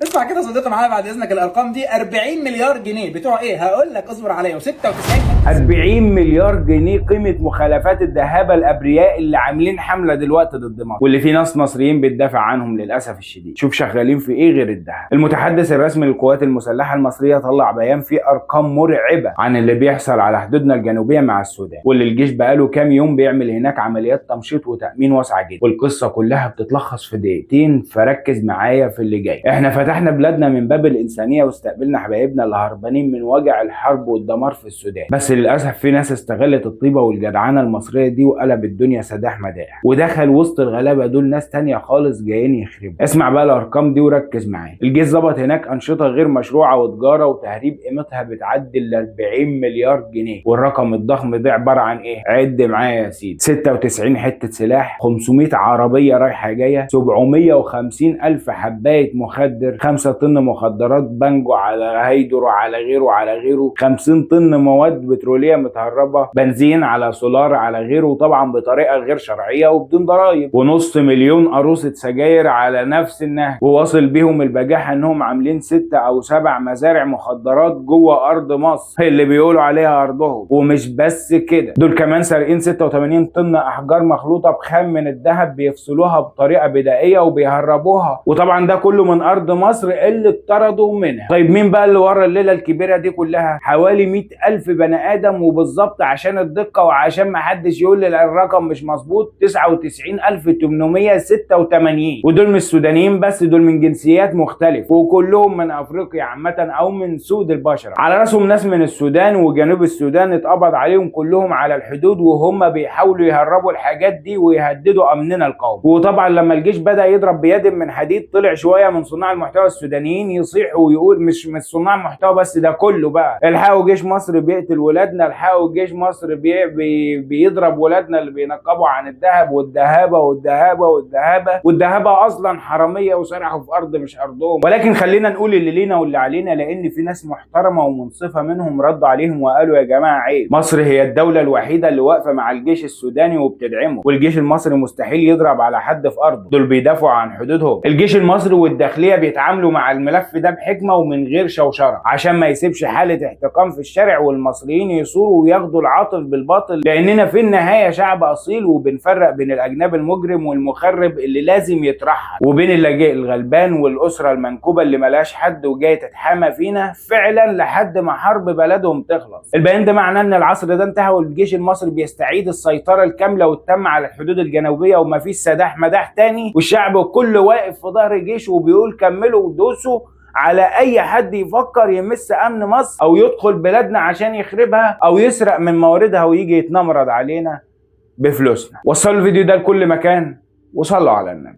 اسمع كده يا صديقي معايا بعد اذنك، الارقام دي 40 مليار جنيه بتوع ايه؟ هقول لك اصبر عليا. و96 40 مليار جنيه قيمة مخالفات الدهابة الأبرياء اللي عاملين حملة دلوقتي ضد مصر، واللي في ناس مصريين بتدافع عنهم للأسف الشديد. شوف شغالين في إيه غير الدهب. المتحدث الرسمي للقوات المسلحة المصرية طلع بيان فيه أرقام مرعبة عن اللي بيحصل على حدودنا الجنوبية مع السودان، واللي الجيش بقاله كام يوم بيعمل هناك عمليات تمشيط وتأمين واسعة جدا. والقصة كلها بتتلخص في دقيقتين، فركز معايا في اللي جاي. إحنا فتحنا بلادنا من باب الإنسانية واستقبلنا حبايبنا اللي هربانين من وجع الحرب والدمار في السودان، بس للاسف في ناس استغلت الطيبه والجدعنه المصريه دي وقلب الدنيا سداح مداح، ودخل وسط الغلابه دول ناس تانية خالص جايين يخربوا. اسمع بقى الارقام دي وركز معايا. الجيش ظبط هناك انشطه غير مشروعه وتجاره وتهريب قيمتها بتعدي ال 40 مليار جنيه. والرقم الضخم ده عباره عن ايه؟ عد معايا يا سيدي: 96 حته سلاح، 500 عربيه رايحه جايه، 750 الف حبايه مخدر، 5 طن مخدرات بانجو على هيدرو على غيره على غيره، 50 طن مواد بتروليه متهربه، بنزين على سولار على غيره، وطبعا بطريقه غير شرعيه وبدون ضرائب، ونص مليون قاروصه سجاير على نفس النهج. وواصل بيهم البجاحه انهم عاملين 6 أو 7 مزارع مخدرات جوه ارض مصر اللي بيقولوا عليها ارضهم. ومش بس كده، دول كمان سارقين 86 طن احجار مخلوطه بخام من الذهب، بيفصلوها بطريقه بدائيه وبيهربوها، وطبعا ده كله من ارض مصر اللي اتطردوا منها. طيب مين بقى اللي ورا الليله الكبيره دي كلها؟ حوالي 100,000 بني ادم، وبالظبط عشان الدقه وعشان ما حدش يقول لي الرقم مش مظبوط، 99,886. ودول مش سودانيين بس، دول من جنسيات مختلفه، وكلهم من افريقيا عامه او من سود البشره. على راسهم ناس من السودان وجنوب السودان اتقبض عليهم كلهم على الحدود، وهم بيحاولوا يهربوا الحاجات دي ويهددوا امننا القومي. وطبعا لما الجيش بدا يضرب بيد من حديد، طلع شويه من صناع المحتوى السودانيين يصيحوا ويقول مش صناع محتوى بس، ده كله بقى: الحقوا جيش مصر بيقتل ولادنا، الحقوا جيش مصر بيضرب ولادنا اللي بينقبوا عن الذهب والدهابه والدهابه والدهابه، والدهابه اصلا حراميه وسرحوا في ارض مش ارضهم. ولكن خلينا نقول اللي لينا واللي علينا، لان في ناس محترمه ومنصفه منهم ردوا عليهم وقالوا يا جماعه عيب، مصر هي الدوله الوحيده اللي واقفه مع الجيش السوداني وبتدعمه، والجيش المصري مستحيل يضرب على حد في ارضه، دول بيدافعوا عن حدودهم. الجيش المصري والداخليه بيتعاملوا مع الملف ده بحكمه ومن غير شوشره، عشان ما يسيبش حاله احتقان في الشارع والمصريين يصوروا وياخدوا العاطل بالباطل، لاننا في النهايه شعب اصيل، وبنفرق بين الاجنبي المجرم والمخرب اللي لازم يترحل، وبين اللاجئ الغلبان والاسره المنكوبه اللي ملهاش حد وجايه تتحامى فينا فعلا لحد ما حرب بلدهم تخلص. البيان ده معناه ان العصر ده انتهى، والجيش المصري بيستعيد السيطره الكامله والتامه على الحدود الجنوبيه، ومفيش سداح مداح تاني، والشعب كله واقف في ظهر جيشه وبيقول كملوا ودوسوا على اي حد يفكر يمس امن مصر او يدخل بلادنا عشان يخربها او يسرق من مواردها ويجي يتنمرض علينا بفلوسنا. وصلوا الفيديو ده لكل مكان وصلوا على النبي.